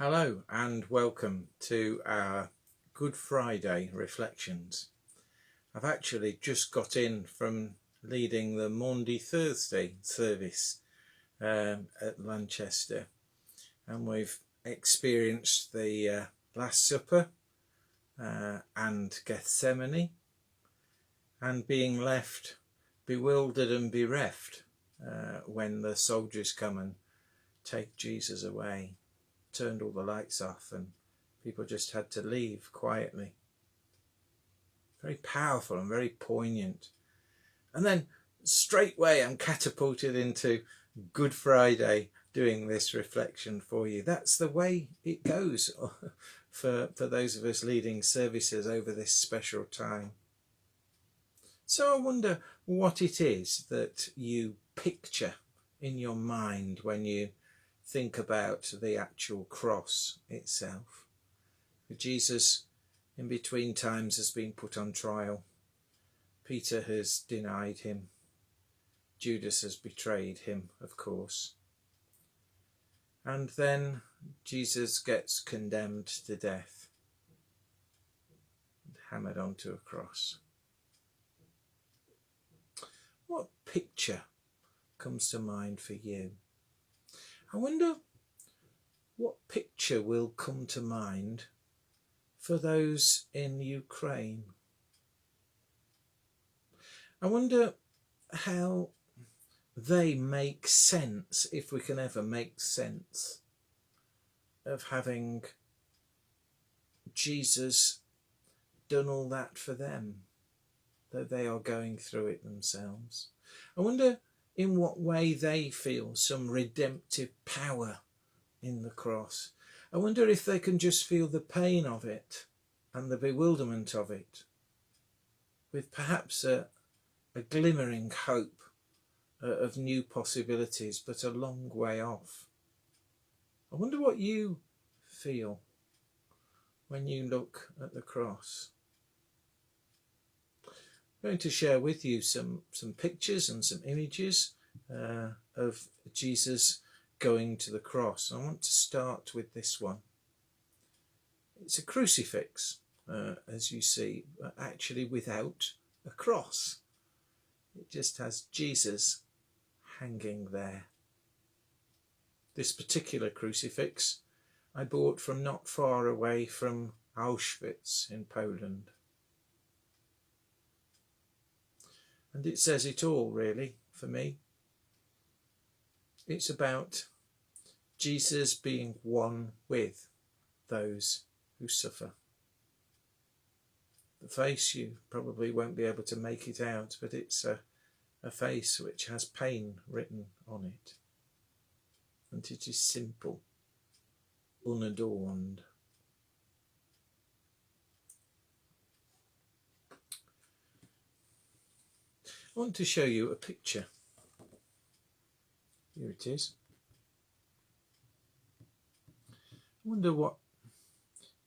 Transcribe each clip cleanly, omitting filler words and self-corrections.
Hello and welcome to our Good Friday reflections. I've actually just got in from leading the Maundy Thursday service at Lanchester, and we've experienced the Last Supper and Gethsemane, and being left bewildered and bereft when the soldiers come and take Jesus away. Turned all the lights off and people just had to leave quietly. Very powerful and very poignant. And then straightway I'm catapulted into Good Friday doing this reflection for you. That's the way it goes for those of us leading services over this special time. So I wonder what it is that you picture in your mind when you think about the actual cross itself. Jesus, in between times, has been put on trial. Peter has denied him. Judas has betrayed him, of course. And then Jesus gets condemned to death and hammered onto a cross. What picture comes to mind for you? I wonder what picture will come to mind for those in Ukraine. I wonder how they make sense, if we can ever make sense, of having Jesus done all that for them, though they are going through it themselves. I wonder in what way they feel some redemptive power in the cross. I wonder if they can just feel the pain of it and the bewilderment of it, with perhaps a glimmering hope of new possibilities, but a long way off. I wonder what you feel when you look at the cross. I'm going to share with you some pictures and some images of Jesus going to the cross. I want to start with this one. It's a crucifix, as you see, but actually without a cross. It just has Jesus hanging there. This particular crucifix I bought from not far away from Auschwitz in Poland. And it says it all, really, for me. It's about Jesus being one with those who suffer. The face, you probably won't be able to make it out, but it's a face which has pain written on it. And it is simple, unadorned. I want to show you a picture. Here it is. I wonder what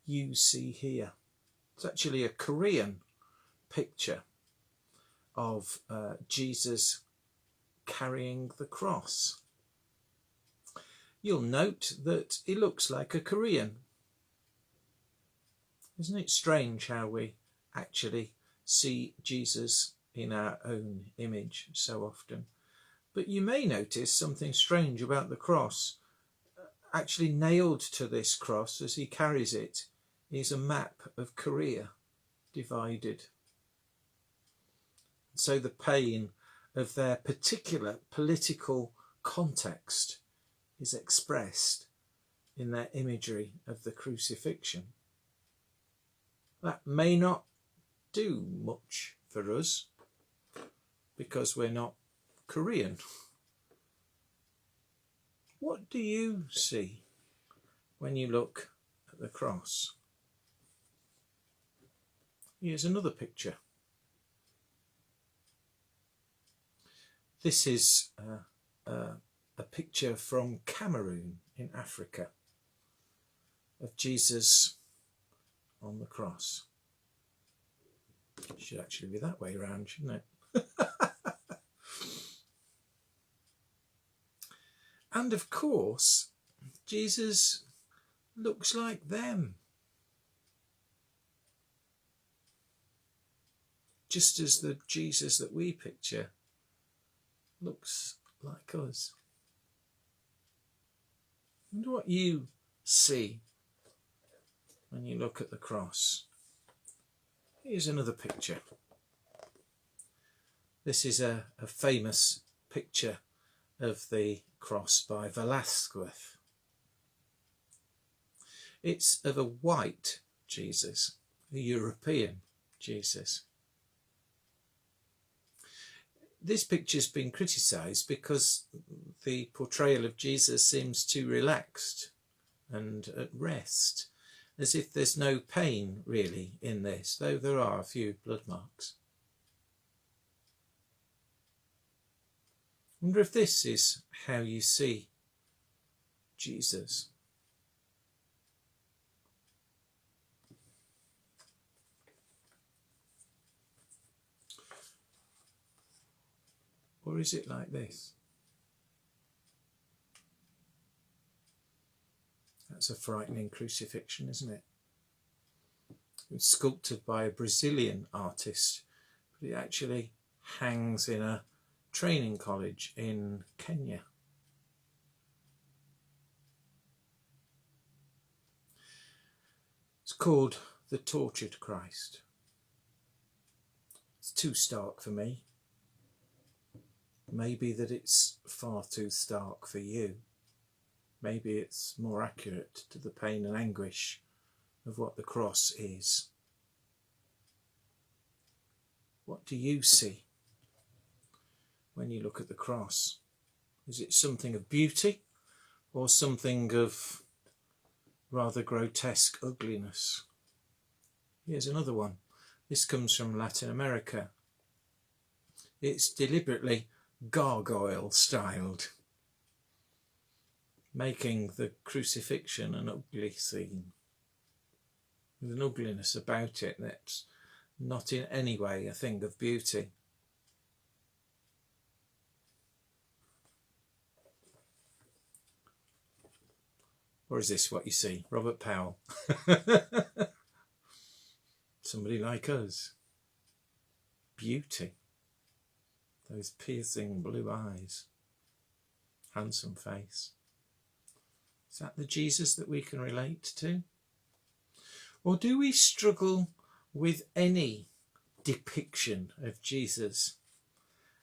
you see here. It's actually a Korean picture of Jesus carrying the cross. You'll note that he looks like a Korean. Isn't it strange how we actually see Jesus in our own image so often? But you may notice something strange about the cross. Actually nailed to this cross as he carries it is a map of Korea divided. So the pain of their particular political context is expressed in their imagery of the crucifixion. That may not do much for us because we're not Korean. What do you see when you look at the cross? Here's another picture. This is a picture from Cameroon in Africa of Jesus on the cross. It should actually be that way around, shouldn't it? And of course, Jesus looks like them. Just as the Jesus that we picture looks like us. I wonder what you see when you look at the cross. Here's another picture. This is a famous picture of the cross by Velázquez. It's of a white Jesus, a European Jesus. This picture's been criticised because the portrayal of Jesus seems too relaxed and at rest, as if there's no pain really in this, though there are a few blood marks. I wonder if this is how you see Jesus. Or is it like this? That's a frightening crucifixion, isn't it? It's sculpted by a Brazilian artist, but it actually hangs in a training college in Kenya. It's called The Tortured Christ. It's too stark for me. Maybe that it's far too stark for you. Maybe it's more accurate to the pain and anguish of what the cross is. What do you see when you look at the cross? Is it something of beauty or something of rather grotesque ugliness? Here's another one. This comes from Latin America. It's deliberately gargoyle styled, making the crucifixion an ugly scene, with an ugliness about it that's not in any way a thing of beauty. Or is this what you see? Robert Powell. Somebody like us. Beauty. Those piercing blue eyes. Handsome face. Is that the Jesus that we can relate to? Or do we struggle with any depiction of Jesus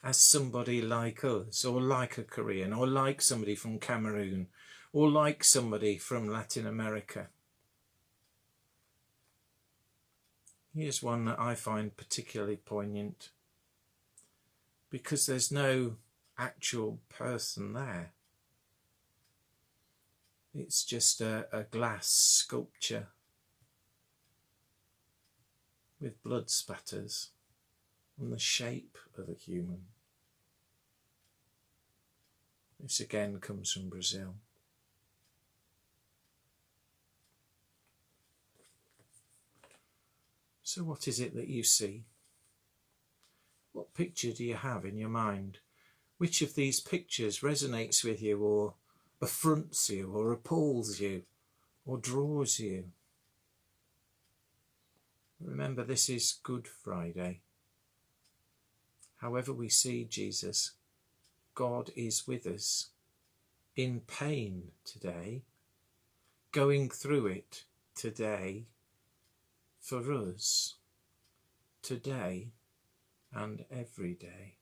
as somebody like us, or like a Korean, or like somebody from Cameroon, or like somebody from Latin America? Here's one that I find particularly poignant, because there's no actual person there. It's just a glass sculpture with blood spatters on the shape of a human. This again comes from Brazil. So what is it that you see? What picture do you have in your mind? Which of these pictures resonates with you, or affronts you, or appalls you, or draws you? Remember, this is Good Friday. However we see Jesus, God is with us, in pain today, going through it today, for us, today and every day.